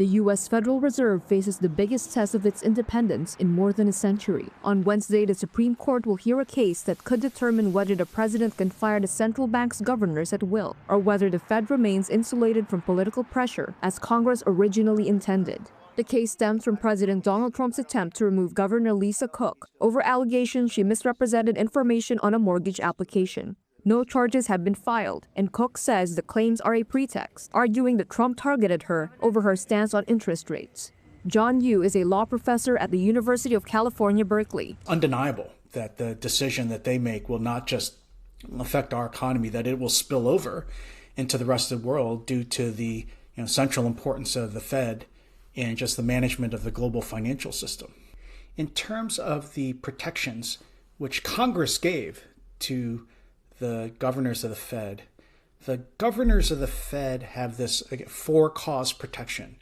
The U.S. Federal Reserve faces the biggest test of its independence in more than a century. On Wednesday, the Supreme Court will hear a case that could determine whether the president can fire the central bank's governors at will, or whether the Fed remains insulated from political pressure, as Congress originally intended. The case stems from President Donald Trump's attempt to remove Governor Lisa Cook over allegations she misrepresented information on a mortgage application. No charges have been filed, and Cook says the claims are a pretext, arguing that Trump targeted her over her stance on interest rates. John Yu is a law professor at the University of California, Berkeley. Undeniable that the decision that they make will not just affect our economy, that it will spill over into the rest of the world due to the central importance of the Fed and just the management of the global financial system. In terms of the protections which Congress gave to the governors of the governors of the Fed have this for-cause protection,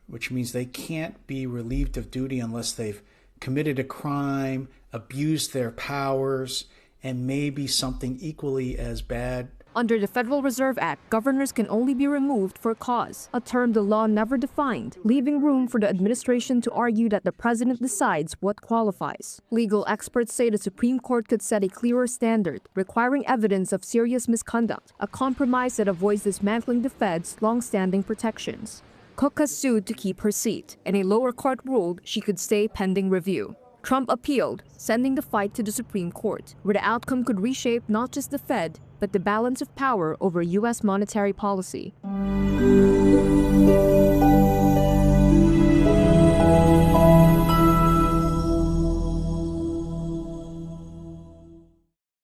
which means they can't be relieved of duty unless they've committed a crime, abused their powers, and maybe something equally as bad. Under the Federal Reserve Act, governors can only be removed for cause, a term the law never defined, leaving room for the administration to argue that the president decides what qualifies. Legal experts say the Supreme Court could set a clearer standard, requiring evidence of serious misconduct, a compromise that avoids dismantling the Fed's long-standing protections. Cook has sued to keep her seat, and a lower court ruled she could stay pending review. Trump appealed, sending the fight to the Supreme Court, where the outcome could reshape not just the Fed, but the balance of power over U.S. monetary policy.